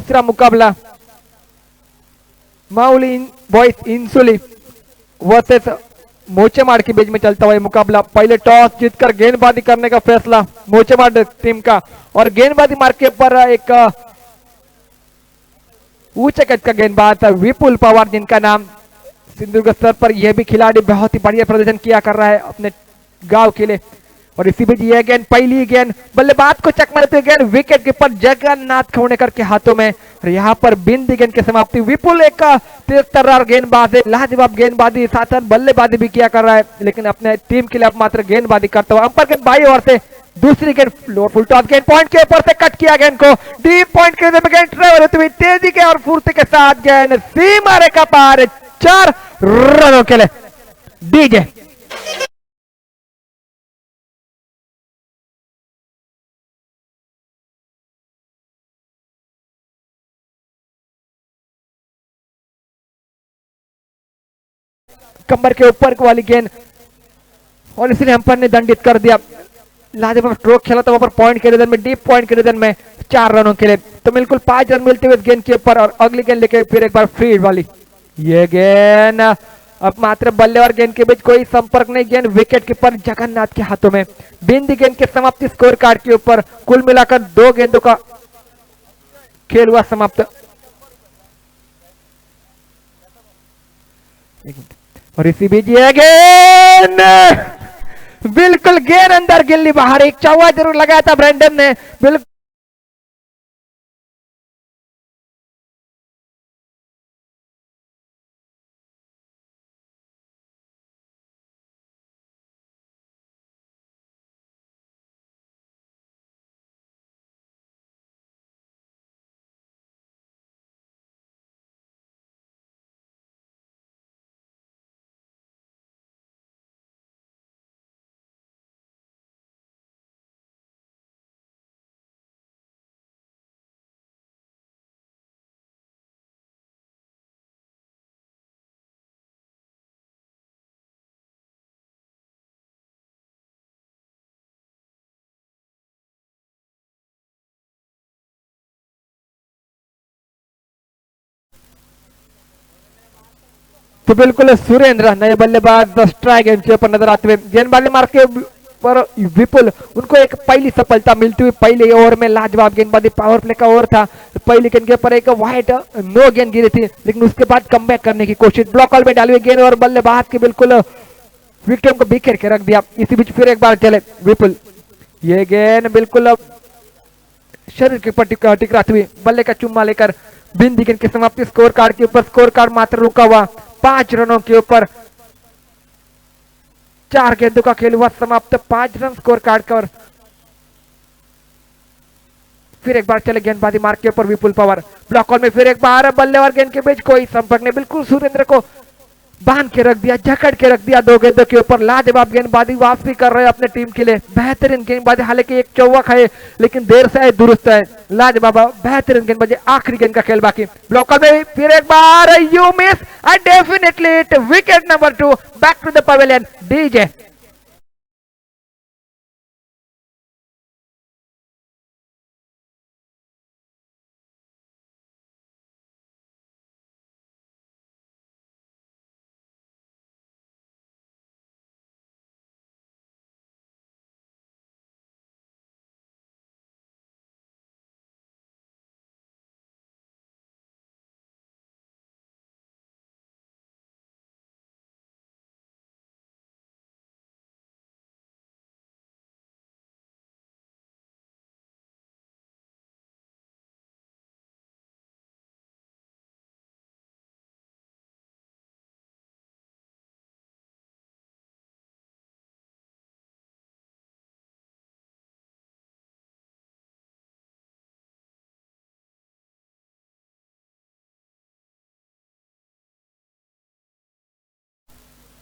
दूसरा मुकाबला माउली boys इंसुली versus Mochemad के beach में चलता हुआ मुकाबला। पहले टॉस जीतकर गेंदबाजी करने का फैसला मोचेमाड टीम का, और गेंदबाजी मार्ग के ऊपर एक ऊंचे कद का गेंदबाज था विपुल पवार, जिनका नाम सिंधुदुर्ग स्तर पर यह भी खिलाड़ी बहुत ही बढ़िया प्रदर्शन किया कर रहा है अपने गांव के लिए। और इसी बीच यह गेंद, पहली गेंद बल्लेबाज को चकमा देते गेंद विकेट कीपर जगन्नाथ खवणेकर के हाथों में, और यहाँ पर बिंदी गेंद की समाप्ति। विपुल एक तेज तर्रार गेंदबाज है, लाजवाब गेंदबाजी साथ साथ बल्लेबाजी भी किया कर रहा है, लेकिन अपने टीम के लिए अब मात्र गेंदबाजी करता हुआ। अंपायर गेंद बाई ओर से दूसरी गेंद फुल टॉस गेंद पॉइंट के ऊपर से कट किया गेंद को, डीप पॉइंट के गेंद ट्रेवल होती हुई तेजी के और फुर्ती के साथ गेंद सीमा रेखा पार, 4 रनों के लिए डीजे। कमर के ऊपर वाली गेंद और इसलिए अंपायर ने दंडित कर दिया। लाजवाब स्ट्रोक खेला था वहां पर पॉइंट के रिदन में, डीप पॉइंट के रिदन में 4 रनों के लिए। तो बिल्कुल 5 रन मिलते हुए गेंद के ऊपर, और अगली गेंद लेके फिर एक बार फील्ड वाली ये गेंद। अब मात्र बल्ले और गेंद के बीच कोई संपर्क नहीं, गेंद विकेट कीपर जगन्नाथ के हाथों में। बिंदी गेंद की समाप्ति स्कोर कार्ड के ऊपर। कुल मिलाकर 2 गेंदों का खेल हुआ समाप्त। और इसी बीच ये गेंद बिल्कुल गेंद अंदर गिल्ली बाहर, एक चौका जरूर लगाया था ब्रेंडन ने। बिल्कुल तो बिल्कुल सुरेंद्र नए बल्लेबाज स्ट्राइक गेंद के ऊपर नजर आते हुए, गेंदबाजी मार के पर विपुल उनको एक पहली सफलता मिलती हुई। पहले ओवर में लाजवाब गेंदबाजी, पावर प्ले का ओवर था। पहली गेंद के ऊपर एक वाइट नो गेंद गिरी थी, लेकिन उसके बाद कमबैक करने की कोशिश, ब्लॉक बॉल में डाली हुई गेंद और बल्लेबाज के बिल्कुल विकेट को बिखेर के रख दिया। इसी बीच फिर एक बार चले विपुल, ये गेंद बिल्कुल शरीर के ऊपर टिकराती हुई, बल्ले का चुम्मा लेकर बिंदी गेंद की समाप्ति स्कोर कार्ड के ऊपर। स्कोर कार्ड मात्र रुका हुआ 5 रनों के ऊपर। 4 गेंदों का खेल हुआ समाप्त, 5 रन स्कोर कार्ड का। फिर एक बार चले गेंदबाजी मार्ग के ऊपर विपुल पवार, ब्लॉक बॉल में फिर एक बार बल्ले और गेंद के बीच कोई संपर्क नहीं, बिल्कुल सुरेंद्र को बांध के रख दिया, जकड़ के रख दिया 2 गेंदों के ऊपर। लाजवाब गेंदबाजी वापसी कर रहे हैं अपने टीम के लिए, बेहतरीन गेंदबाजी, हालांकि एक चौक है लेकिन देर से दुरुस्त है। लाजवाब बेहतरीन गेंदबाजी, आखिरी गेंद का खेल बाकी। ब्लॉकर में फिर एक बार you miss and definitely it wicket number 2 back to the pavilion DJ.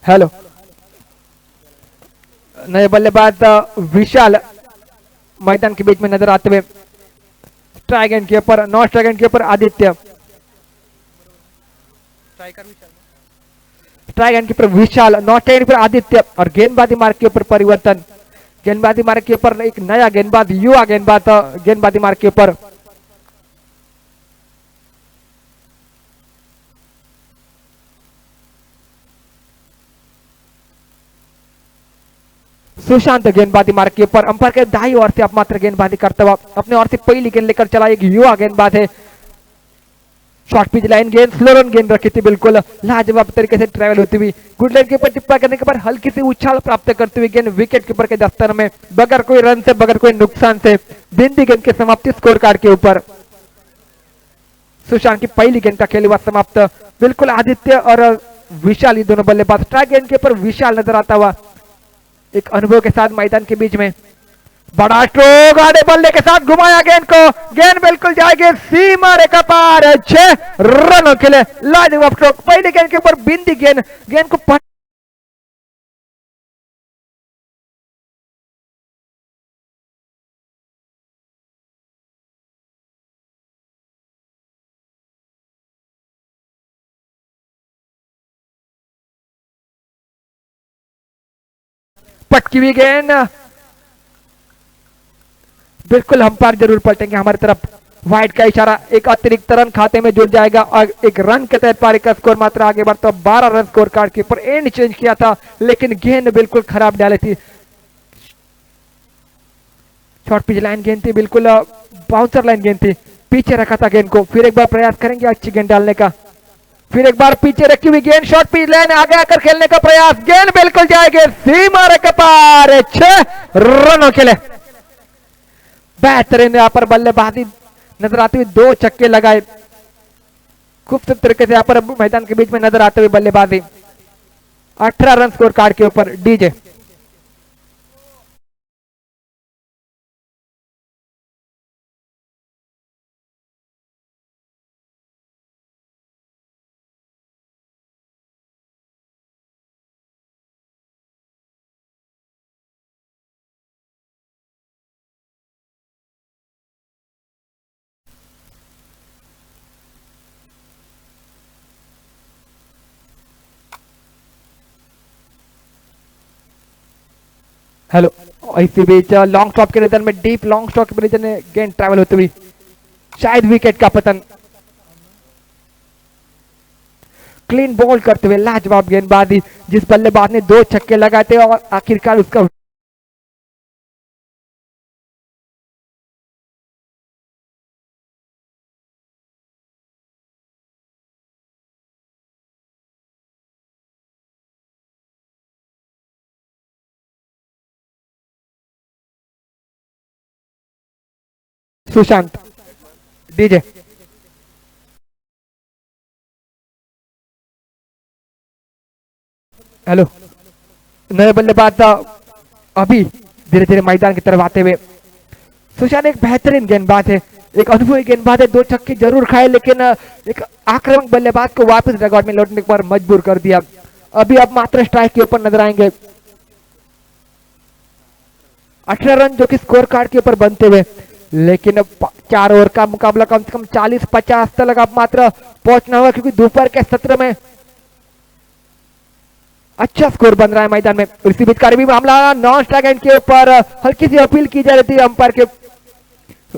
Hello, नए बल्लेबाज विशाल मैदान के बीच में नजर आते हुए, स्ट्राइक एंड के ऊपर, नॉन स्ट्राइक एंड के ऊपर आदित्य, स्ट्राइक एंड के ऊपर विशाल, नॉन स्ट्राइक पर आदित्य। और गेंदबाजी मार्ग के ऊपर परिवर्तन, गेंदबाजी मार्ग के ऊपर एक नया गेंदबाज, युवा गेंदबाजी मार्ग के ऊपर सुशांत गेंदबाजी मार्ग के ऊपर अंपायर के दाई ओर से अब मात्र गेंदबाजी करता हुआ अपने ओर से पहली गेंद लेकर चला एक युवा गेंदबाज है। शॉर्ट पिच लाइन गेंद स्लो रन गेंद रखी थी, बिल्कुल लाजवाब तरीके से ट्रैवल होती हुई गुड लाइन के ऊपर टिप्पा करने के बाद हल्की सी उछाल प्राप्त करते हुए गेंद विकेट कीपर के दफ्तर में बगैर कोई रन से बगैर कोई नुकसान से बिंदी गेंद की समाप्ति स्कोर कार्ड के ऊपर। सुशांत की पहली गेंद का खेल हुआ समाप्त। बिल्कुल आदित्य और विशाल ये दोनों बल्लेबाज ट्राई गेंद के ऊपर विशाल नजर आता हुआ एक अनुभव के साथ मैदान के बीच में बड़ा स्ट्रोक आधे बल्ले के साथ घुमाया गेंद को, गेंद बिल्कुल जाएगी सीमा रेखा पार 6 रनों के लिए लाजवाब स्ट्रोक। पहली गेंद के ऊपर बिंदी गेंद गेंद को पटकी हुई गेंद बिल्कुल अंपायर जरूर पलटेंगे हमारी तरफ। वाइड का इशारा, एक अतिरिक्त रन खाते में जुड़ जाएगा और एक रन के तहत पारी का स्कोर मात्र आगे बढ़ता 12 रन स्कोर कार्ड के ऊपर। एंड चेंज किया था लेकिन गेंद बिल्कुल खराब डाली थी। शॉर्ट पिच लाइन गेंद थी, बिल्कुल बाउंसर लाइन गेंद थी, पीछे रखा था गेंद को। फिर एक बार प्रयास करेंगे अच्छी गेंद डालने का, फिर एक बार पीछे रखी हुई गेंद शॉर्ट पिच लाइन आगे आकर खेलने का प्रयास, गेंद बिल्कुल जाएगी सीमा रेखा पार 6 रनों के लिए। बेहतरीन यहाँ पर बल्लेबाजी नजर आती हुई 2 छक्के लगाए, खूबसूरत तरीके से यहाँ पर मैदान के बीच में नजर आते हुए बल्लेबाजी। 18 रन स्कोर कार्ड के ऊपर डीजे। हेलो, इसी बीच लॉन्ग स्टॉप के रिजल्ट में डीप लॉन्ग स्टॉप के रिजल्ट में गेंद ट्रैवल होती हुई शायद विकेट का पतन। क्लीन बॉल करते हुए लाजवाब गेंदबाजी, जिस बल्लेबाज ने 2 छक्के लगाए थे और आखिरकार उसका सुशांत डीजे। हेलो, नए बल्लेबाज अभी धीरे धीरे मैदान की तरफ आते हुए। सुशांत एक बेहतरीन गेंदबाज है, एक अनुभवी गेंदबाज है, 2 छक्के जरूर खाए लेकिन एक आक्रामक बल्लेबाज को वापस रिकॉर्ड में लौटने पर मजबूर कर दिया। अभी अब मात्र स्ट्राइक के ऊपर नजर आएंगे। 18 रन जो कि स्कोर कार्ड के ऊपर बनते हुए, लेकिन अब 4 ओवर का मुकाबला कम से कम 40-50 तक अब मात्र पहुंचना होगा क्योंकि दोपहर के सत्र में अच्छा स्कोर बन रहा है मैदान में। इसी बीच कार्रवाई मामला नॉन स्ट्राइक एंड के ऊपर हल्की सी अपील की जा रही थी, अंपायर के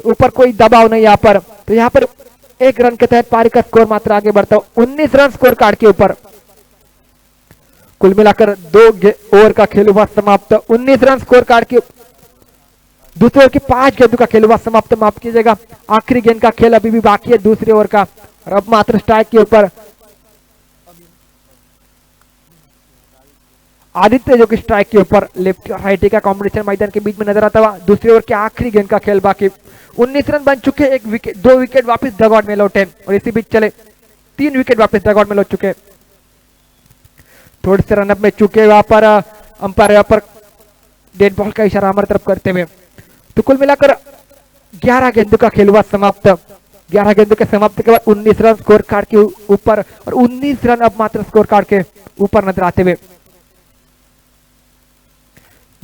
ऊपर कोई दबाव नहीं यहाँ पर। तो यहाँ पर 1 रन के तहत पारी का स्कोर मात्र आगे बढ़ता है 19 रन स्कोर कार्ड के ऊपर। कुल मिलाकर 2 ओवर का खेल हुआ समाप्त, 19 रन स्कोर कार्ड के। दूसरे ओवर की 5 गेंदों का खेल हुआ समाप्त, माफ कीजिएगा। आखिरी गेंद का खेल अभी भी बाकी है दूसरे ओवर का और अब मात्र स्ट्राइक के ऊपर आदित्य जो कि स्ट्राइक के ऊपर लेफ्ट राइट का कॉम्बिनेशन मैदान के बीच में नजर आता हुआ। दूसरे ओवर के आखिरी गेंद का खेल बाकी, 19 रन बन चुके, 1 विकेट 2 विकेट वापस डगआउट में लौटे और इसी बीच चले 3 विकेट वापस डगआउट में लौट चुके। थोड़े से रनअप में चुके वहां पर अंपायर यहाँ पर डेड बॉल का इशारा हमारी तरफ करते हुए। तो कुल मिलाकर 11 गेंदों का खेल हुआ समाप्त। 11 गेंदों के समाप्त के बाद 19 रन स्कोर कार्ड के ऊपर और 19 रन अब मात्र स्कोर कार्ड के ऊपर नजर आते हुए।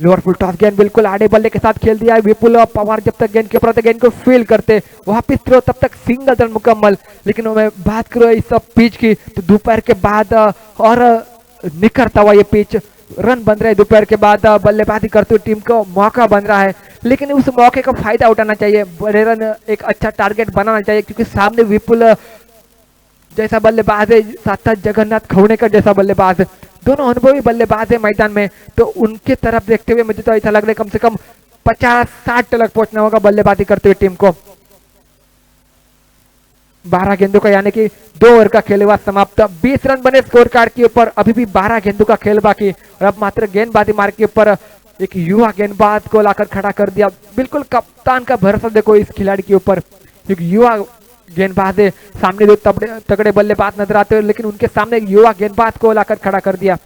लोअर फुल टॉस गेंद बिल्कुल आड़े बल्ले के साथ खेल दिया है विपुल और पवार। जब तक गेंद के ऊपर गेंद को फील करते वापिस थ्रो तब तक सिंगल रन मुकम्मल। लेकिन मैं बात करूँ इस पिच की तो दोपहर के बाद और निखरता हुआ ये पिच, रन बन रहे हैं दोपहर के बाद, बल्लेबाजी करते हुए टीम को मौका बन रहा है लेकिन उस मौके का फायदा उठाना चाहिए। बड़े रन एक अच्छा टारगेट बनाना चाहिए क्योंकि सामने विपुल जैसा बल्लेबाज है, साथ साथ जगन्नाथ खवणेकर जैसा बल्लेबाज, दोनों अनुभवी बल्लेबाज है मैदान में, तो उनके तरफ देखते हुए मुझे तो ऐसा लग रहा है कम से कम 50-60 तक पहुंचना होगा बल्लेबाजी करते हुए टीम को। 12 गेंदों का यानी कि 2 ओवर का खेल हुआ समाप्त। 20 रन बने स्कोर कार्ड के ऊपर, अभी भी 12 गेंदों का खेल बाकी, और अब मात्र गेंदबाजी मार्ग के ऊपर एक युवा गेंदबाज को लाकर खड़ा कर दिया। बिल्कुल कप्तान का भरोसा देखो इस खिलाड़ी के ऊपर, एक युवा गेंदबाज है। सामने दो तगड़े बल्लेबाज नजर आते हैं, लेकिन उनके सामने एक युवा गेंदबाज को लाकर खड़ा कर दिया।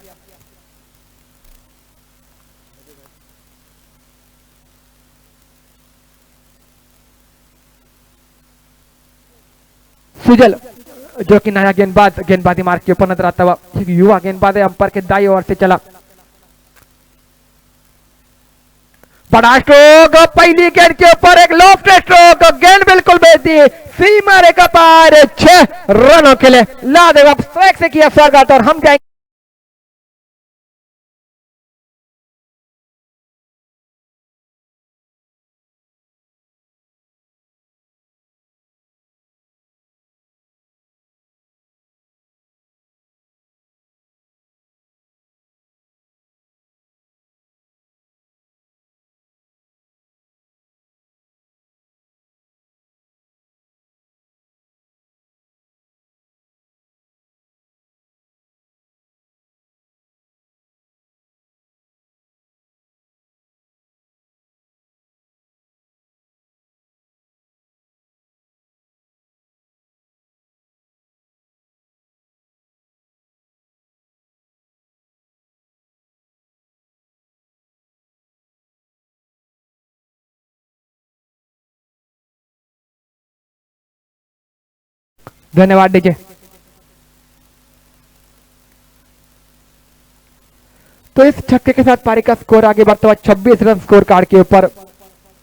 सुजल जो कि नया गेंदबाज गेंदबाजी मार्ग के ऊपर नजर आता हुआ, एक युवा गेंदबाज है, अंपायर के दाई ओर से चला। बड़ा स्ट्रोक, पहली गेंद के ऊपर एक लॉफ्ट स्ट्रोक, गेंद बिल्कुल भेज दी सीमा रेखा पार। 6 रनों के लिए लाजवाब स्ट्राइक से किया स्वागत, और हम जाएंगे धन्यवाद डीजे। तो इस छक्के के साथ पारी का स्कोर आगे बढ़ता हुआ 26 रन स्कोर कार्ड के ऊपर।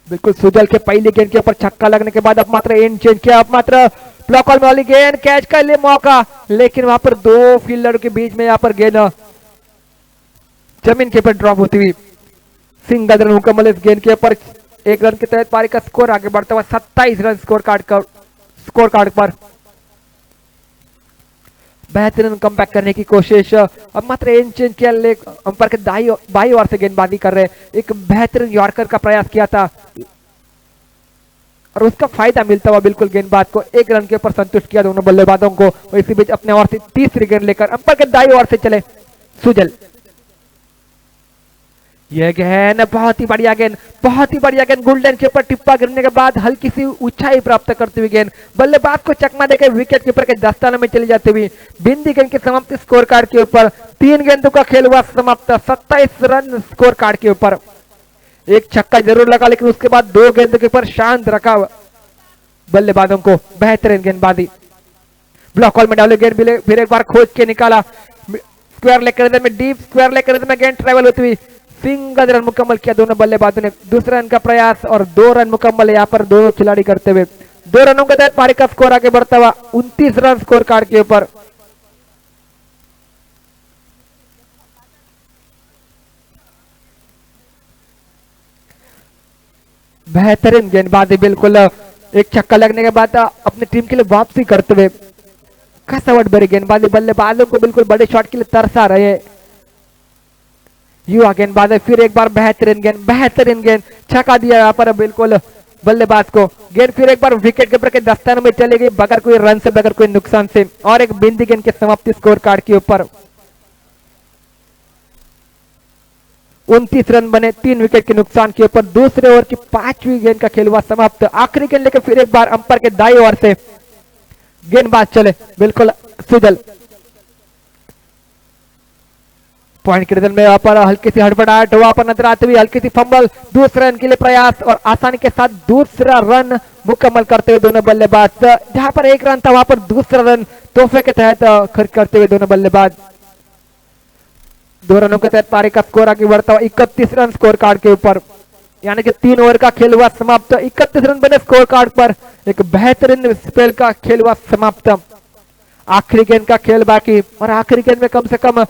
बिल्कुल सुजल के पहली गेंद के ऊपर छक्का लगने के बाद अब मात्र एंड चेंज किया, अब मात्र ब्लॉक में वाली गेंद, कैच का लिए मौका, लेकिन वहां पर 2 फील्डर के बीच में यहाँ पर गेंद जमीन के ऊपर ड्रॉप होती हुई। सिंगल रन मुकम्मल इस गेंद के ऊपर। 1 रन के तहत पारी का स्कोर आगे बढ़ता हुआ 27 रन स्कोर कार्ड पर। बेहतरीन कमबैक करने की कोशिश, अब मात्र एंड चेंज किया, अंपायर के बाई ओर से गेंदबाजी कर रहे, एक बेहतरीन यॉर्कर का प्रयास किया था और उसका फायदा मिलता हुआ बिल्कुल गेंदबाज को। 1 रन के ऊपर संतुष्ट किया दोनों बल्लेबाजों को, और इसी बीच अपने ओर से तीसरी गेंद लेकर अंपायर के दाई ओर से चले सुजल। यह गेंद बहुत ही बढ़िया गेंद, बहुत ही बढ़िया गेंद, गोल्डन के ऊपर टिप्पा गिरने के बाद हल्की सी ऊंचाई प्राप्त करती हुई गेंद बल्लेबाज को चकमा देकर विकेट कीपर के दस्ताने में चली जाती हुई। बिंदी गेंद की समाप्ति स्कोर कार्ड के ऊपर। 3 गेंदों का खेल हुआ समाप्त, 27 रन स्कोर कार्ड के ऊपर। एक छक्का जरूर लगा, लेकिन उसके बाद 2 गेंदों के ऊपर शांत रखा बल्लेबाजों को। बेहतरीन गेंदबाजी, ब्लॉक हॉल में डाले गेंद, फिर एक बार खोज के निकाला, स्क्वायर लेग में, डीप स्क्वायर लेग में गेंद ट्रेवल होती हुई। सिंगल रन मुकम्मल किया दोनों बल्लेबाजों ने। दूसरे रन का प्रयास और 2 रन मुकम्मल यहाँ पर दोनों खिलाड़ी करते हुए। 2 रनों के तहत पारी का स्कोर आगे बढ़ता हुआ 29 रन स्कोर कार्ड के ऊपर। बेहतरीन गेंदबाजी, बिल्कुल एक छक्का लगने के बाद अपनी टीम के लिए वापसी करते हुए कसवट भरी गेंदबाजी, बल्लेबाजों को बिल्कुल बड़े शॉट के लिए तरसा रहे युवा गेंदबाज। फिर एक बार बेहतरीन गेंद छक्का दिया यहाँ पर बिल्कुल बल्लेबाज को। गेंद फिर एक बार विकेट कीपर के दस्ताने में चली गई, बगैर कोई रन से, बगैर कोई नुकसान से, और एक बिंदी गेंद की समाप्ति स्कोर कार्ड के ऊपर। 29 रन बने 3 विकेट के नुकसान के ऊपर। दूसरे ओवर की 5वीं गेंद का खेल हुआ समाप्त। आखिरी गेंद लेकर फिर एक बार अंपायर के दाई ओर से गेंदबाज चले बिल्कुल सुजल। पॉइंट के रिजल्ट में यहाँ पर हल्की सी हड़बड़ाहट वहां पर नजर आती हुई, हल्की सी फंबल, दूसरे रन के लिए प्रयास और आसानी के साथ दूसरा रन मुकम्मल करते हुए दोनों बल्लेबाज। जहां पर 1 रन था वहां पर दूसरा रन तोहफे के तहत खर्च करते हुए दोनों बल्लेबाज। 2 रनों के तहत पारी का स्कोर आगे बढ़ता हुआ 31 रन स्कोर कार्ड के ऊपर, यानी कि 3 ओवर का खेल हुआ समाप्त। 31 रन बने स्कोर कार्ड पर, एक बेहतरीन स्पेल का खेल हुआ समाप्त। आखिरी गेंद का खेल बाकी, और आखिरी गेंद में कम से कम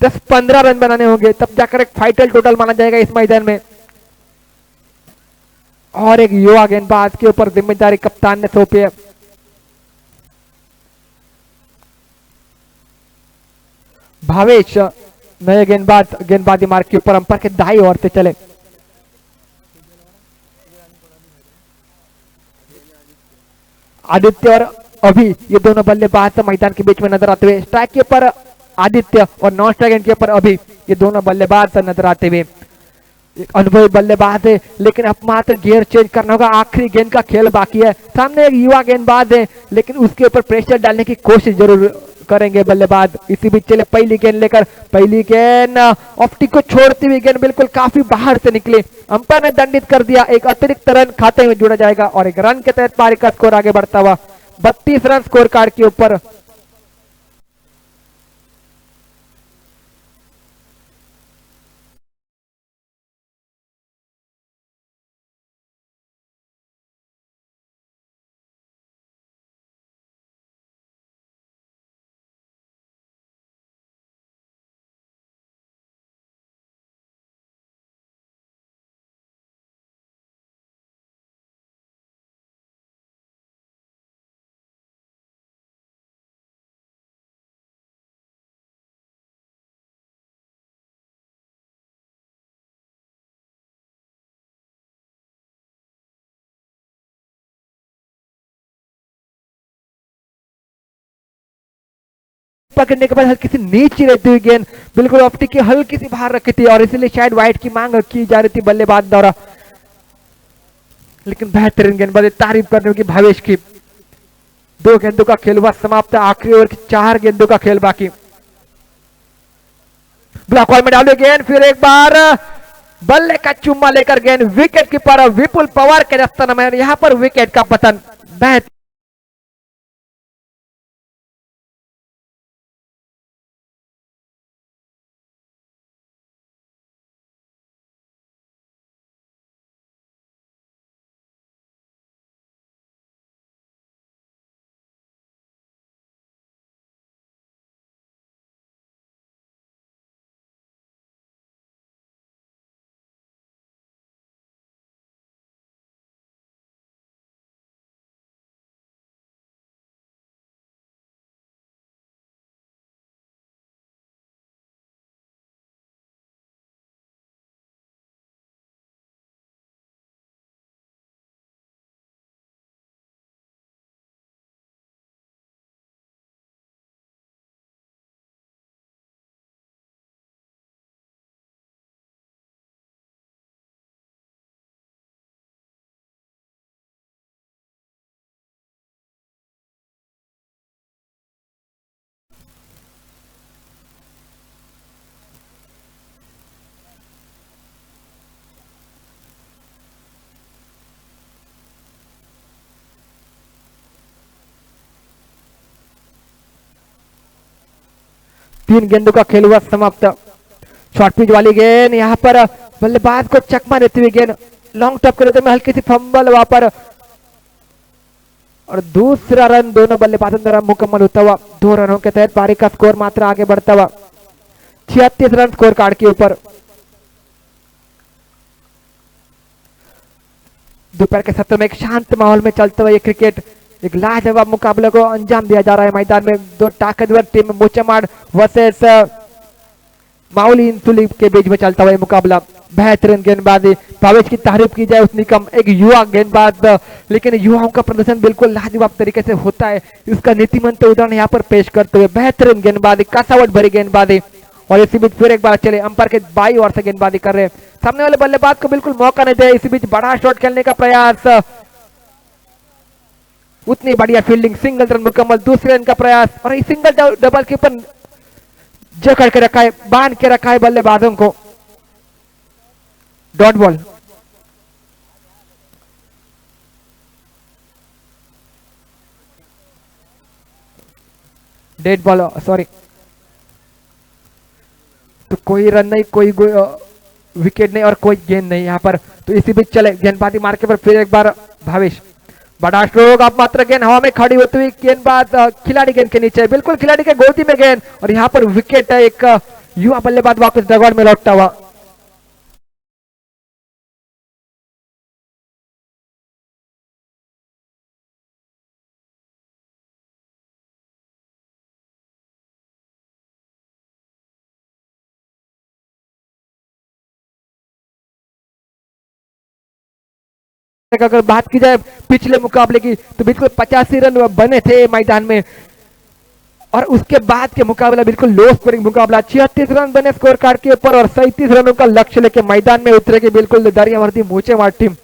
10-15 रन बनाने होंगे, तब जाकर एक फाइनल टोटल माना जाएगा इस मैदान में। और एक युवा गेंदबाज के ऊपर जिम्मेदारी कप्तान ने सौंपी है। भावेश नए गेंदबाजी मार्ग के ऊपर अंपायर के दाई ओर से चले। आदित्य और अभी ये दोनों बल्लेबाज मैदान के बीच में नजर आते हुए, स्ट्राइक के ऊपर आदित्य और नॉन स्ट्राइक एंड के ऊपर अभी ये दोनों बल्लेबाज नजर आते हुए। एक अनुभवी बल्लेबाज है, लेकिन अब मात्र गियर चेंज करना होगा। आखिरी गेंद का खेल बाकी है। सामने एक युवा गेंदबाज है, लेकिन उसके ऊपर प्रेशर डालने की कोशिश जरूर करेंगे बल्लेबाज। इसी बीच चले पहली गेंद लेकर। पहली गेंद ऑप्टिक को छोड़ती हुई गेंद बिल्कुल काफी बाहर से निकली। अंपायर ने दंडित कर दिया। एक अतिरिक्त रन खाते में जुड़ा जाएगा और एक रन के तहत पारी का स्कोर आगे बढ़ता हुआ 32 रन स्कोर कार्ड के ऊपर। पकड़ने के बाद हल्की सी नीचे रहती हुई गेंद बिल्कुल ऑप्टिक की हल्की सी बाहर रखी थी और इसलिए शायद वाइट की मांग की जा रही थी बल्लेबाज द्वारा। लेकिन बेहतरीन गेंदबाजी, तारीफ करने की भावेश की। 2 गेंदों का खेल हुआ समाप्त। आखिरी ओवर की 4 गेंदों का खेल बाकी। ब्लॉक बॉल में डाले गेंद, फिर एक बार बल्ले का चुम्मा लेकर गेंद विकेट कीपर विपुल पवार के दस्तन में। यहां पर विकेट का पतन। बेहतर 3 गेंदों का खेल हुआ समाप्त। शॉर्ट पिच वाली गेंद, यहां पर बल्लेबाज को चकमा देती हुई गेंद लॉन्ग टॉप करते में हल्की सी फंबल वहां पर और दूसरा रन दोनों बल्लेबाजों द्वारा मुकम्मल होता हुआ। 2 रनों के तहत पारी का स्कोर मात्र आगे बढ़ता हुआ 36 रन स्कोर कार्ड के ऊपर। दोपहर के सत्र में एक शांत माहौल में चलते हुए ये क्रिकेट एक लाजवाब मुकाबले को अंजाम दिया जा रहा है। मैदान में 2 ताकतवर टीम मोचमाड़ वर्सेस माउली इंसुली के बीच में चलता हुआ मुकाबला। बेहतरीन गेंदबाजी, भावेश की तारीफ की जाए उतनी कम। एक युवा गेंदबाज, लेकिन युवाओं का प्रदर्शन बिल्कुल लाजवाब तरीके से होता है। इसका नीतिमंत उदाहरण यहाँ पर पेश करते हुए बेहतरीन गेंदबाजी, कसावट भरी गेंदबाजी। और इसी बीच फिर एक बार चले अंपायर के बाई ओर से गेंदबाजी कर रहे हैं। सामने वाले बल्लेबाज को बिल्कुल मौका नहीं दे। इसी बीच बड़ा शॉट खेलने का प्रयास, उतनी बढ़िया फील्डिंग, सिंगल रन मुकम्मल। दूसरे रन का प्रयास और सिंगल डबल के ऊपर जकड़ के रखा है, बांध के रखा है बल्लेबाजों को। Dot ball. Dead ball, sorry. तो कोई रन नहीं, कोई विकेट नहीं और कोई गेंद नहीं यहाँ पर। तो इसी बीच चले गेंदबाजी मार के पर फिर एक बार भावेश, बड़ा स्ट्रोक। अब मात्र गेंद हवा में खड़ी होती हुई गेंदबाज खिलाड़ी गेंद के नीचे, बिल्कुल खिलाड़ी के गोदी में गेंद और यहाँ पर विकेट है। एक युवा बल्लेबाज वापस डगआउट में लौटता हुआ। अगर बात की जाए पिछले मुकाबले की तो बिल्कुल 85 रन बने थे मैदान में, और उसके बाद के मुकाबला बिल्कुल लो स्कोरिंग मुकाबला, 36 रन बने स्कोर कार्ड के ऊपर और 37 रनों का लक्ष्य लेके मैदान में उतरेगी बिल्कुल दरियावर्दी मोचेमाड टीम।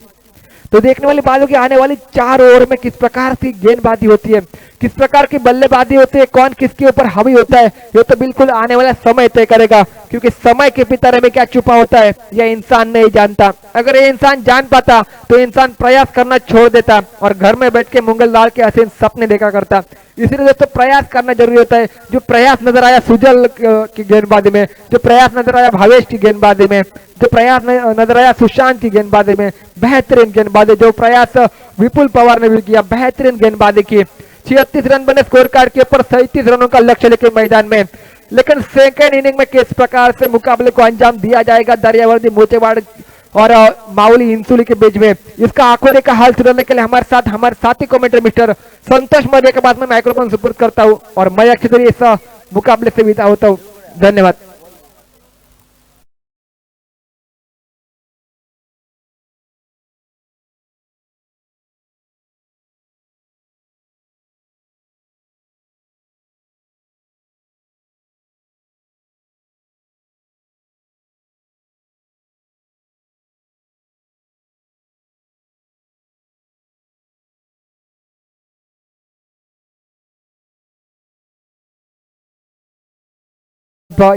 तो देखने वाली बात होगी आने वाली 4 ओवर में किस प्रकार की गेंदबाजी होती है, किस प्रकार की बल्लेबाजी होती है, कौन किसके ऊपर हावी होता है, ये तो बिल्कुल आने वाला समय तय करेगा, क्योंकि समय के पितारे में क्या छुपा होता है यह इंसान नहीं जानता। अगर ये इंसान जान पाता तो इंसान प्रयास करना छोड़ देता और घर में बैठ के मुंगल लाल के हसीन सपने देखा करता। इसलिए दोस्तों प्रयास करना जरूरी होता है। जो प्रयास नजर आया सुजल की गेंदबाजी में, जो प्रयास नजर आया भावेश की गेंदबाजी में, जो प्रयास नजर आया सुशांत की गेंदबाजी में, बेहतरीन गेंदबाजी, जो प्रयास विपुल पवार ने भी किया, बेहतरीन गेंदबाजी की। 36 रन बने स्कोर कार्ड के ऊपर, 37 रनों का लक्ष्य लेके मैदान में। लेकिन सेकेंड इनिंग में किस प्रकार से मुकाबले को अंजाम दिया जाएगा दरियावर्दी मोचेवाड़ और माउली इंसुली के बीच में, इसका आंखों देखा हाल सुनाने के लिए हमारे साथी कमेंटर मिस्टर संतोष मौर्य के बाद में माइक्रोफोन सुपुर्द करता हूं और मैं अक्षय इस मुकाबले से विदा होता हूं। धन्यवाद।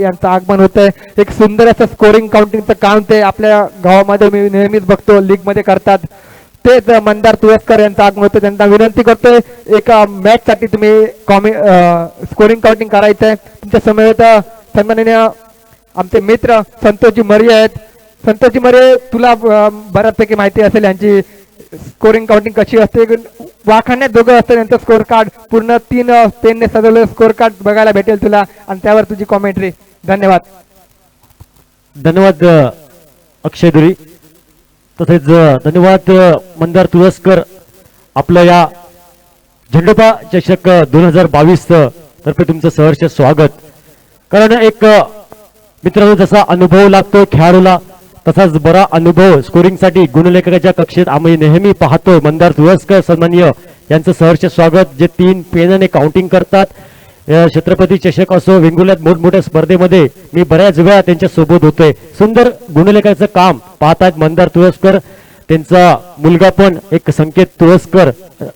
यांचं आगमन होतंय, एक सुंदर असं स्कोरिंग काउंटिंगचं काम ते आपल्या गावामध्ये मी नेहमीच बघतो लीग मध्ये करतात। तेच मंदार तुळसकर यांचं आगमन होतं, त्यांना विनंती करतोय एक मॅच साठी तुम्ही स्कोरिंग काउंटिंग करायचंय। तुमच्या समवेत सन्माननीय आमचे मित्र संतोषजी मर्ये आहेत। संतोषजी मर्ये, तुला बऱ्यापैकी माहिती असेल यांची स्कोरिंग काउंटिंग कशी असते। वाखाण्यात दोघं असतं त्यांचं स्कोर कार्ड, पूर्ण 3 पेनने सजवलेलं स्कोर कार्ड बघायला भेटेल तुला आणि त्यावर तुझी कॉमेंट्री। धन्यवाद। धन्यवाद अक्षय दुरी, तसेच धन्यवाद मंदार तुळसकर, आपलं या झेंडोबा चषक 2022 तर्फे तुमचं सहर्ष स्वागत। कारण एक मित्रांनो जसा अनुभव लागतो खेळाडूला तसाच बरा अनुभव स्कोरिंग साठी गुणलेखकाच्या कक्षेत आम्ही नेहमी पाहतो। मंदार तुळसकर सन्माननीय यांचं सहर्ष स्वागत, जे 3 पेनाने काउंटिंग करतात। छत्रपती चषक असो, वेंगुर्ल्यात मोठमोठ्या स्पर्धेमध्ये मी बऱ्याच वेळा त्यांच्या सोबत होतोय। सुंदर गुणलेखाचं काम पाहतात मंदार तुळसकर, त्यांचा मुलगा पण एक संकेत तुळसकर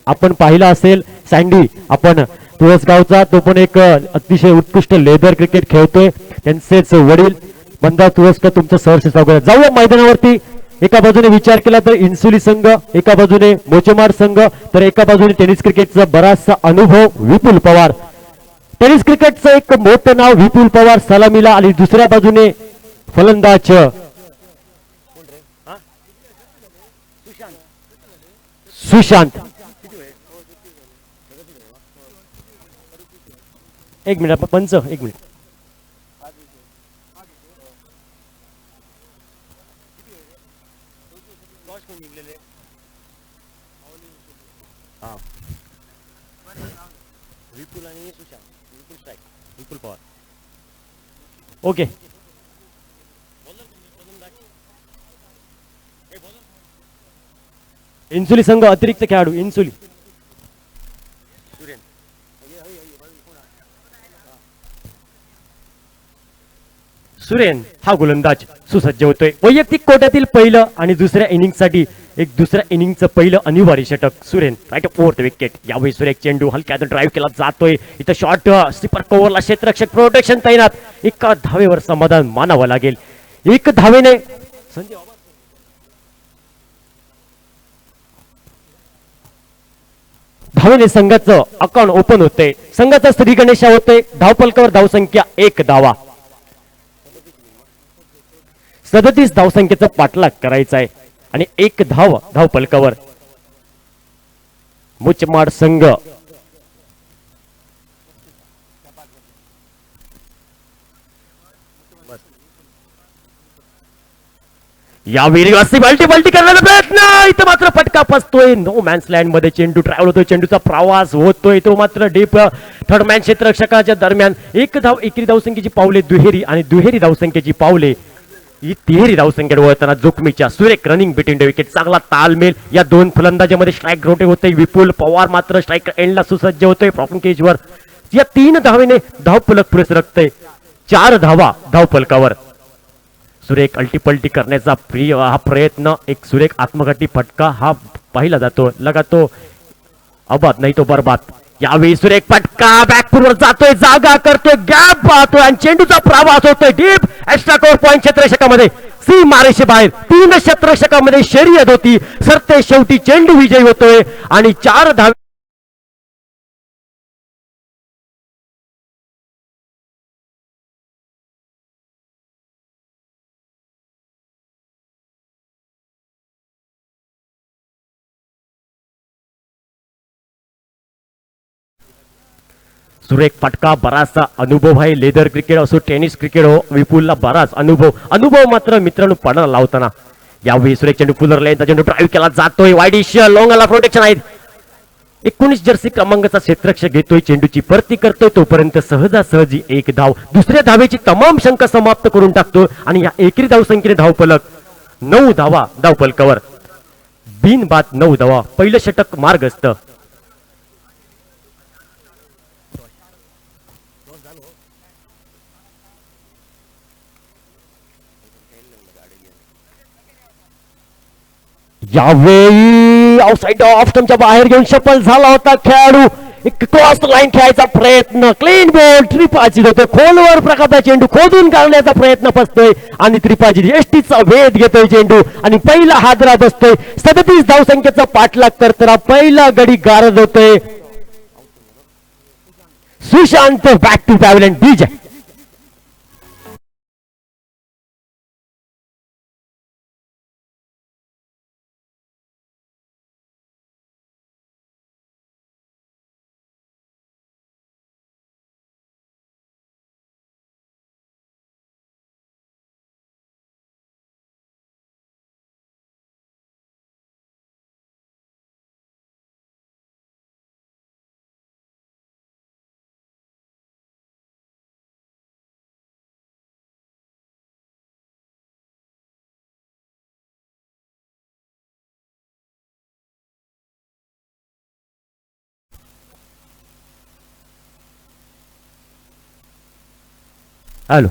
आपण पाहिला असेल, सँडी आपण तुळसगावचा, तो पण एक अतिशय उत्कृष्ट लेदर क्रिकेट खेळतोय। त्यांचेच वडील मंदार तुळसकर, तुमचं सहर्ष स्वागत। जाऊया मैदानावरती। एका बाजूने विचार केला तर इन्सुली संघ, एका बाजूने मोचेमाड संघ, तर एका बाजूने टेनिस क्रिकेटचा बराचसा अनुभव विपुल पवार। टेनिस क्रिकेटचं एक मोठं नाव विपुल पवार सलामीला, आणि दुसऱ्या बाजूने फलंदाज सुशांत। एक मिनिट पंच, एक मिनिट। विपुल आणि सुशांत, विपुल स्ट्राइक, विपुल पवार। ओके, इन्सुली संघ अतिरिक्त खेळाडू इन्सुली सुरेन हा गोलंदाज सुसज्ज होतोय। वैयक्तिक कोट्यातील पहिलं आणि दुसऱ्या इनिंग साठी दुसऱ्या इनिंगचं पहिलं अनिवार्य षटक सुरेन राईट फोर्थ विकेट। यावेळी सुरेख चेंडू हलक्यात ड्राईव्ह केला जातोय, इथं शॉर्ट स्लीपर कव्हरला क्षेत्ररक्षक प्रोटेक्शन तैनात। एका धावेवर समाधान मानावं लागेल। एक धावेने संघाचं अकाउंट ओपन होते, संघाचा श्री गणेशा होते। धावफलकावर धावसंख्या 1 धावा, 37 धावसंख्येचा पाठलाग करायचा आहे आणि 1 धावफलकावर मोचेमाड संघ। या विहिरीवासी बाल्टी करण्याचा प्रयत्न, इथं मात्र फटका फसतोय। नो मॅन्स लँड मध्ये चेंडू ट्रॅव्हल होतोय, चेंडूचा प्रवास होतोय तो मात्र डीप थर्ड मॅन क्षेत्ररक्षकाच्या दरम्यान। 1 धाव, एकेरी धावसंख्येची पावले दुहेरी आणि दुहेरी धावसंख्येची पावले ही तिहेरी धावसंख्या वळताना जोखमीच्या सुरेख रनिंग बिटवीन द विकेट चांगला तालमेल या दोन फलंदाजामध्ये स्ट्राईक रोटे होते विपुल पवार मात्र स्ट्राईक एंडला सुसज्ज होतोय प्रॉफिंग केजवर या 3 धावेने धावफलक पुढे सरकतंय 4 धावा धावफलकावर सुरेख अल्टीपल्टी करण्याचा हा प्रयत्न एक सुरेख आत्मघाती फटका हा पाहिला जातो लगातो अबाद नाही तो बरबाद यावेळी सुरेख फटका बॅकफुटवर जातोय जागा करतोय गॅप पाहतोय आणि चेंडूचा प्रवास होतोय डीप एक्स्ट्रा कव्हर पॉइंट क्षेत्ररक्षकामध्ये सी मारेशे बाहेर 3 क्षेत्ररक्षकामध्ये शर्यत होती सरते शेवटी चेंडू विजयी होतोय आणि 4 धावे सुरेख फटका बराचसा अनुभव आहे लेदर क्रिकेट असो टेनिस क्रिकेट हो विपुलला बराच अनुभव मात्र मित्रांनो पडायला लावताना यावेळी सुरेख चेंडू फुलर लेनचा चेंडू ड्राईव्ह केला जातोय वाईडिश लॉंगला प्रोटेक्शन आहेत 19 जर्सी क्रमांकाचा क्षेत्ररक्षक घेतोय चेंडूची परती करतोय तोपर्यंत सहजासहजी एक धाव दुसऱ्या धावेची तमाम शंका समाप्त करून टाकतो आणि या एकेरी धावसंख्येने धावफलक 9 धावा धावफलकावर बिनबाद 9 धावा पहिलं षटक मार्गस्थ यावेळी आउटसाइड ऑफ स्टंपच्या बाहेर घेऊन सफल झाला होता खेळाडू एक क्रॉस लाईन खेळायचा प्रयत्न क्लीन बॉल त्रिपाजी होतोय खोलवर प्रकाशचा चेंडू खोदून काढण्याचा प्रयत्न फसतोय आणि त्रिपाजी एसटीचा वेध घेतोय चेंडू आणि पहिला हादरा बसतोय 37 धावसंख्येचा पाठलाग करताना पहिला गडी गारद होतोय Sushant back to pavilion DJ hello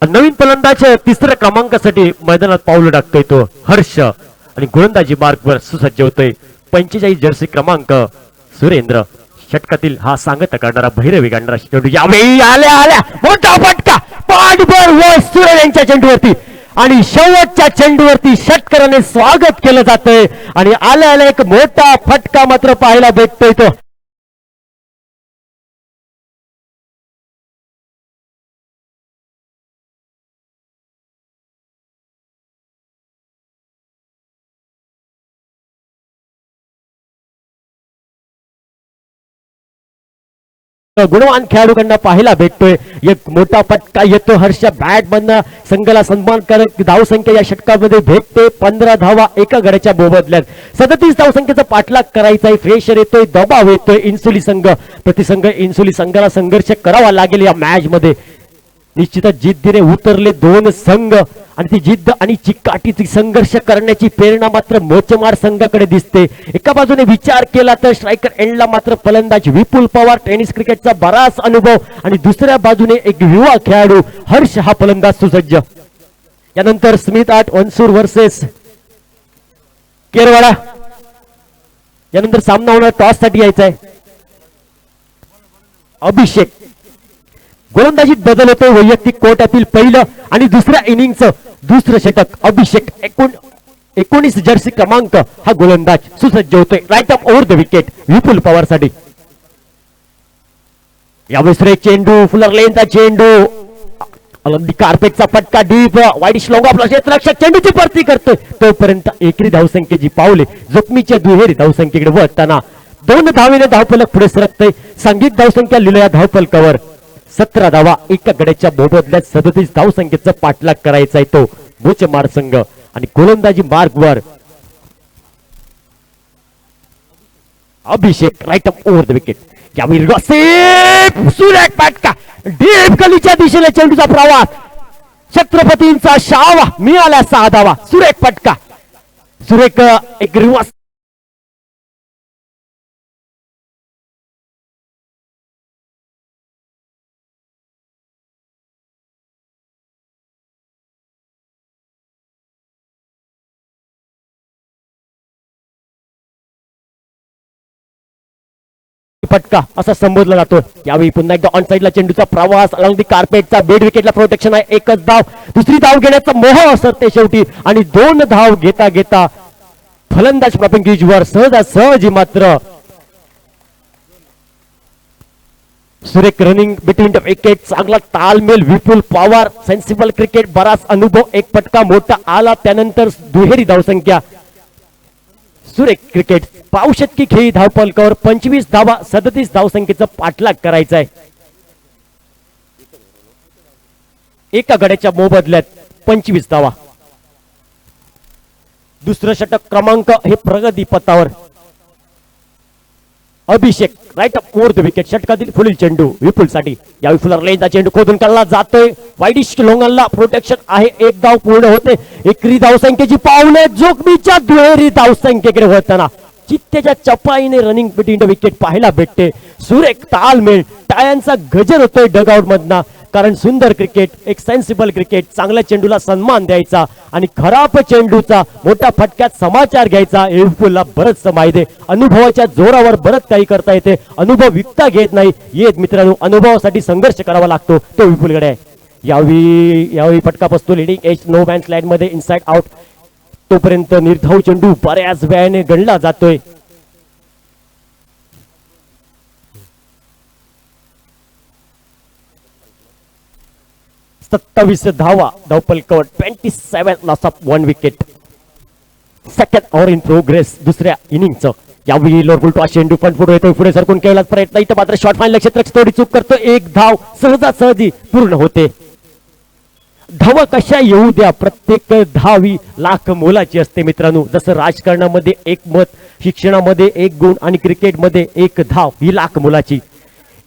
नवीन फलंदाज तिसऱ्या क्रमांकासाठी मैदानात पाऊल टाकतोय तो हर्ष आणि गोलंदाजी मार्गवर सुसज्ज होतोय 45 जर्सी क्रमांक सुरेंद्र षटकातील हा सांगता करणारा भैरवी गाणारा चेंडू यावेळी आल्या मोठा फटका पाठभर व सुरेंद्र यांच्या चेंडूवरती आणि शेवटच्या चेंडूवरती षटकाराने स्वागत केलं जातंय आणि आल्या एक मोठा फटका मात्र पाहायला भेटतोय तो गुणवान खेळाडूकडनं पाहायला भेटतोय एक मोठा फटका येतो हर्ष बॅट मधनं संघाला सन्मानकारक धावसंख्या या षटकामध्ये भेटते 15 धावा एका गड्याच्या मोबदल्यात 37 धावसंख्येचा पाठलाग करायचा आहे फ्रेशर येतोय दबाव येतोय इन्सुली संघ प्रतिसंघ इन्सुली संघाला संघर्ष करावा लागेल या मॅच मध्ये निश्चितच जिद्दीने उतरले दोन संघ आणि ती जिद्द आणि चिकाटीची संघर्ष करण्याची प्रेरणा मात्र मोचमार संघाकडे दिसते एका बाजूने विचार केला तर स्ट्रायकर एंडला मात्र फलंदाज विपुल पवार टेनिस क्रिकेटचा बराच अनुभव आणि दुसऱ्या बाजूने एक युवा खेळाडू हर्ष हा फलंदाज सुसज्ज यानंतर स्मिथ आर्ट वनसूर वर्सेस केरवाडा यानंतर सामना होणार टॉस साठी यायचा आहे अभिषेक गोलंदाजीत बदल होतोय वैयक्तिक कोर्टातील पहिलं आणि दुसऱ्या इनिंगचं दुसरं षटक अभिषेक 19 जर्सी क्रमांक हा गोलंदाज सुसज्ज होतोय right up over the wicket Vipul Pawar साठी यावेळी चेंडू फुलर लेनचा चेंडू कार्पेटचा फटका डीप वाईडिश लॉंग आपला क्षेत्ररक्षक चेंडूची भरती करतोय तोपर्यंत एकरी धावसंख्येची पावले जोखमीच्या दुहेरी धावसंख्येकडे वळताना 2 धावेने धावफलक पुढे सरकतोय सांघिक धावसंख्या लिहिल्या धावफलकावर 17 धावा एका गड्याच्या मोबदल्यात 37 धावसंख्येचा पाठलाग करायचा आहे तो मोचमार संघ आणि गोलंदाजी मार्गवर Abhishek right up over the wicket यावेळी सुरेख फटका डीप गलीच्या दिशेने चेंडूचा प्रवास छत्रपतींचा शावा मिळाला 6 धावा. सुरेख फटका, सुरेख एक रिवर्स फटका असा संबोधला जातो. यावेळी पुन्हा एकदा ऑन साइडला चेंडूचा प्रवास, अलॉंग दी कार्पेटचा बेड विकेटला प्रोटेक्शन आहे. एकच धाव, दुसरी धाव घेण्याचा मोह असते शेवटी आणि 2 धाव घेता घेता फलंदाज प्रॉपिंग क्रीजवर सहजासहजी मात्र सुरेख रनिंग बिटवीन द विकेट, चांगला तालमेल, विपुल पॉवर, सेन्सिबल क्रिकेट, बराच अनुभव. एक फटका मोठा आला, त्यानंतर दुहेरी धावसंख्या. सुरेख क्रिकेट, पावशतकी खेळी धावपलकावर 25 धावा, 37 धावसंख्येचा पाठलाग करायचा आहे. एका गड्याच्या मोबदल्यात 25 धावा. दुसरं षटक क्रमांक हे प्रगती पथावर. Abhishek right up over the wicket, षटकातील पुढील चेंडू विपुल साठी. यावेळी फुलर लेनचा चेंडू खोदून काढला जातोय. वाईडिश लोंगलला प्रोटेक्शन आहे. एक धाव पूर्ण होते. एकरी धावसंख्येची पावणे जोखमीच्या दुहेरी धावसंख्येकडे वळताना चित्तेच्या चपाईने रनिंग बिटवीन द विकेट पाहायला भेटते. सुरेख तालमेल, टाळ्यांचा गजर होतोय डगआउट मधना. कारण सुंदर क्रिकेट, एक सेन्सिबल क्रिकेट, चांगल्या चेंडूला सन्मान द्यायचा आणि खराब चेंडूचा मोठ्या फटक्यात समाचार घ्यायचा. विपुलला बरंच माहिती आहे. अनुभवाच्या जोरावर बरंच काही करता येते. अनुभव विकता घेत नाही येत मित्रांनो, अनुभवासाठी संघर्ष करावा लागतो, तो विपुलकडे आहे. यावेळी फटका बसतो leading edge no man slide मध्ये इनसाइड आउट. तोपर्यंत निर्धाव चेंडू बऱ्याच वेळाने गणला जातोय. 27 धावा धावपलकावर, 27 loss of 1 wicket. Second over in progress दुसऱ्या इनिंगचं. यावेळी लोअर फुलटॉस चेंडू पण पुढे येतोय, पुढे सरकून केला प्रयत्न, इथं मात्र शॉर्ट फाईन क्षेत्राची थोडी चूक करतो. एक धाव सहजासहजी पूर्ण होते. धावा कशा येऊ द्या, प्रत्येक धावी लाख मोलाची असते मित्रांनो. जसं राजकारणामध्ये 1 मत, शिक्षणामध्ये 1 गुण आणि क्रिकेटमध्ये 1 धाव ही लाख मोलाची.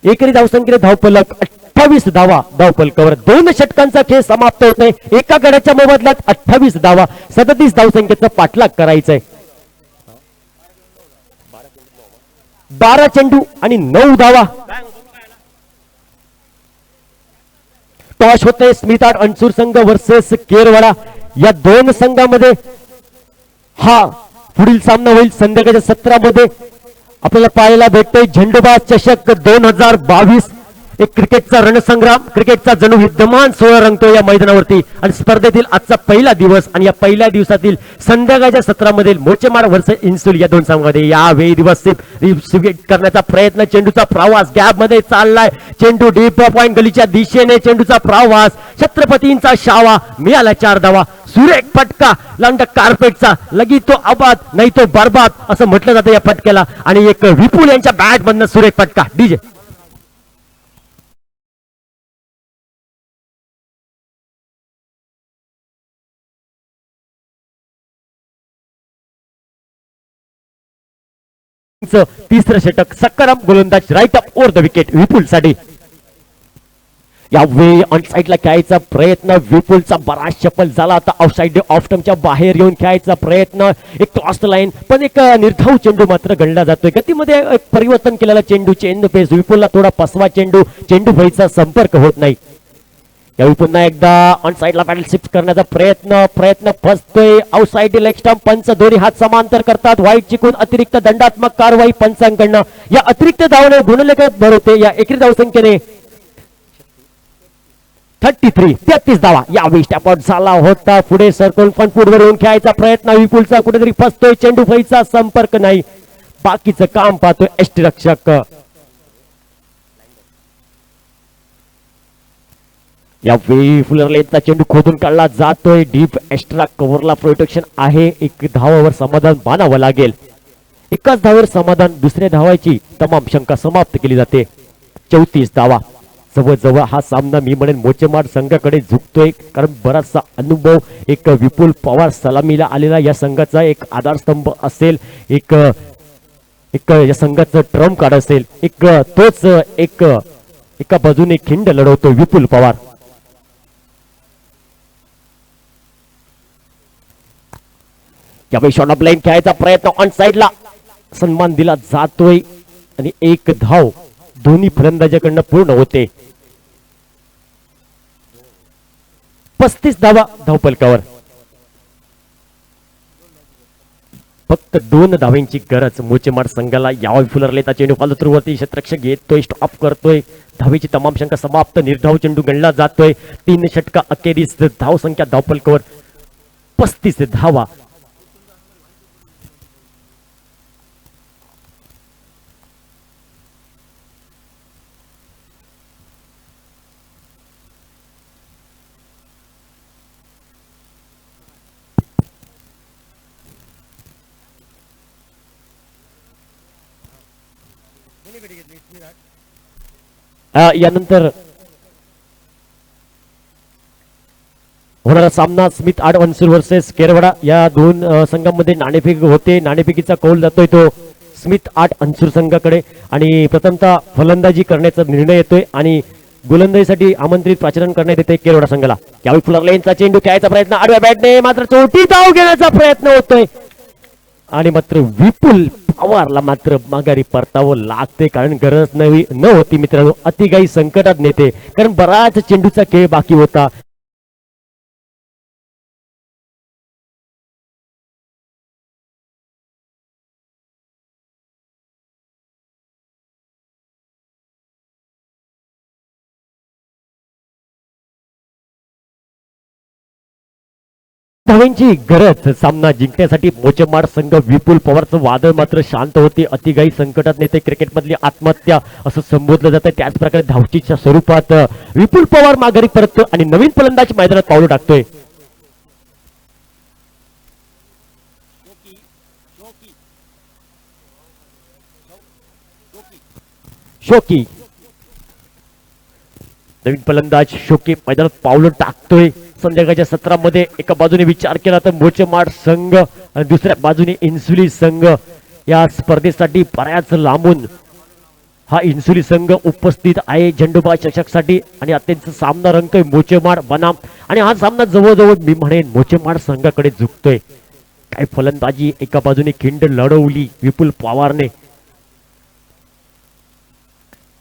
एकरी धावसंख्येने धावफलक 28 धावा धावफलकावर. 2 षटकांचा खेळ समाप्त होत नाही. एका गड्याच्या मोबदल्यात 28 धावा, 37 धावसंख्येचा पाठलाग करायचा आहे. 12 चेंडू आणि 9 धावा. टॉस होते स्मिताड अणसूर संघ वर्सेस केरवाडा. या 2 संघामध्ये हा पुढील सामना होईल. संध्याकाळच्या 17 मध्ये आपल्याला पाहायला भेटतोय झेंडूबाज चषक 2022. एक क्रिकेटचा रणसंग्राम, क्रिकेटचा जणू विद्यमान सोहळा रंगतो या मैदानावरती. आणि स्पर्धेतील आजचा पहिला दिवस आणि या पहिल्या दिवसातील संध्याकाळच्या 17 मधील मोचेमाड वर्सेस इन्सुल या 2 संघांमध्ये यावेळी दिवस करण्याचा प्रयत्न. चेंडूचा प्रवास गॅप मध्ये चाललाय. चेंडू डीप पॉइंट गलीच्या दिशेने चेंडूचा प्रवास. छत्रपतींचा शावा मिळाला 4 धावा. सुरेख फटका लांड कार्पेटचा, लगी तो आबाद नाही तो बरबाद असं म्हटलं जातं या फटक्याला. आणि एक विपुल यांच्या बॅट मधनं सुरेख फटका. डीजे तिसरं षटक सकाराम गोलंदाज right up over the wicket Vipul साठी. यावेळी ऑन साइडला खेळायचा प्रयत्न विपुलचा बराच सफल झाला. आता ऑफ साइड ऑफ स्टंपच्या बाहेर येऊन खेळायचा प्रयत्न. एक क्रॉस लाईन पण एक निर्धाव चेंडू मात्र गणला जातोय. गतीमध्ये एक परिवर्तन केलेला चेंडू, चेंडू पेस विपुलला थोडा पसवा चेंडू, चेंडू फळीचा संपर्क होत नाही. यावेळी पुन्हा एकदा ऑन साइडला पॅडल शिफ्ट करण्याचा प्रयत्न फसतोय. Outside leg stump. पंच दोन्ही हात समांतर करतात. वाईट चिकून अतिरिक्त दंडात्मक कारवाई पंचांकडनं. या अतिरिक्त धावने गुणलेखत भर होते. या एकरी धावसंख्येने 33 धावा. यावेळी स्टॅप आउट झाला होता. पुढे सरकून पण पुढवर येऊन खेळायचा प्रयत्न विपुलचा कुठेतरी फसतोय. चेंडू फळीचा संपर्क नाही. बाकीचं काम पाहतोय यष्टिरक्षक. यावेळी फुलर लेनचा चेंडू खोदून काढला जातोय. डीप एक्स्ट्रा कव्हरला प्रोटेक्शन आहे. 1 धावावर समाधान मानावं लागेल. एकाच धावावर समाधान, दुसऱ्या धावाची तमाम शंका समाप्त केली जाते. 34 धावा. जवळजवळ हा सामना मी म्हणेन मोचेमाड संघाकडे झुकतोय. कारण बराचसा अनुभव, एक विपुल पवार सलामीला आलेला या संघाचा एक आधारस्तंभ असेल. एक या संघाचं ट्रम्प कार्ड असेल. तोच एका बाजूने खिंड लढवतो विपुल पवार. यावेळी शॉट ऑफ लाईन खेळायचा प्रयत्न ऑन साइडला सन्मान दिला जातोय आणि एक धाव दोन्ही फलंदाजाकडनं पूर्ण होते. 35 धावा धावफलकावर. फक्त 2 धावांची गरज मोचेमाड संघाला. यावेळी फुलरलेता चेंडू फॉलोथ्रूवरती क्षेत्ररक्षक घेतोय, स्टॉप करतोय. धावेची तमाम शंका समाप्त. निर्धाव चेंडू गणला जातोय. 3 षटका अखेरीस धाव संख्या धावफलकावर 35 धावा. यानंतर होणारा सामना स्मिथ आर्ट अनसुर वर्सेस केरवडा. या दोन संघांमध्ये नाणेफेक होते. नाणेफेकीचा कौल जातोय तो स्मिथ आर्ट अनसुर संघाकडे आणि प्रथमतः फलंदाजी करण्याचा निर्णय येतोय आणि गोलंदाजीसाठी आमंत्रित पाचारण करण्यात येते केरवडा संघाला. यावेळी फुलरलेनचा चेंडू खेळायचा प्रयत्न आडव्या बॅटने मात्र चोटी धाव घेण्याचा प्रयत्न होतोय आणि मात्र विपुल पवारला मात्र माघारी परतावं लागते कारण गरज न होती मित्रांनो. अतिगाई संकटात नेते कारण बराच चेंडूचा खेळ बाकी होता. धावांची गरज सामना जिंकण्यासाठी मोचेमाड संघ. विपुल पवारचं वादळ मात्र शांत होते. अतिगाई संकटात नेते क्रिकेटमधली आत्महत्या असं संबोधलं जातं. त्याच प्रकारे धावचीच्या स्वरूपात विपुल पवार माघारी परततो आणि नवीन फलंदाज मैदानात पावलं टाकतोय. शोकी नवीन फलंदाज शोकी मैदानात पावलं टाकतोय. संध्याकाळच्या सत्रामध्ये एका बाजूने विचार केला तर मोचेमाड संघ आणि दुसऱ्या बाजूने इन्सुली संघ या स्पर्धेसाठी बऱ्याच लांबून हा इन्सुली संघ उपस्थित आहे झेंडूबा चषकसाठी आणि अत्यंत सामना रंगतोय मोचेमाड बनाम आणि हा सामना जवळजवळ मी म्हणेन मोचेमाड संघाकडे झुकतोय. काय फलंदाजी एका बाजूने खिंड लढवली विपुल पवारने.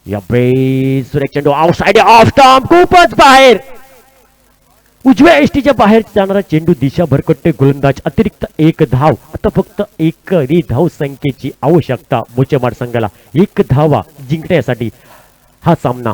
या सुरेख चेंडू आउटसाइड ऑफ स्टंप खूपच बाहेर उजव्या एसटीच्या बाहेर जाणारा चेंडू दिशा भरकटते गोलंदाज. अतिरिक्त एक धाव. आता फक्त एकरी धाव संख्येची आवश्यकता मोचेमाड संघाला. 1 धावा जिंकण्यासाठी हा सामना.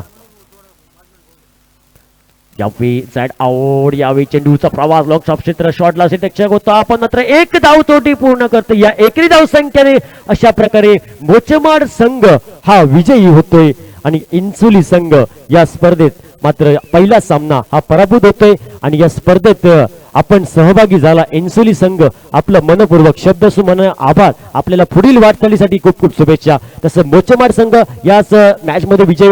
यावेळी साइड आउट. यावेळी चेंडूचा प्रवास लॉंग स्टॉप क्षेत्र शॉटला क्षेत्ररक्षक होता पण मात्र 1 धाव तोटी पूर्ण करते. या एकरी धाव संख्येने अशा प्रकारे मोचेमाड संघ हा विजयी होतोय आणि इन्सुली संघ या स्पर्धेत मात्र पहिला सामना हा पराभूत होतोय आणि या स्पर्धेत आपण सहभागी झाला इन्सुली संघ. आपलं मनपूर्वक शब्दसुमन आभार. आपल्याला पुढील वाटचालीसाठी खूप खूप शुभेच्छा. तसं मोचेमाड संघ याच मॅच मध्ये विजय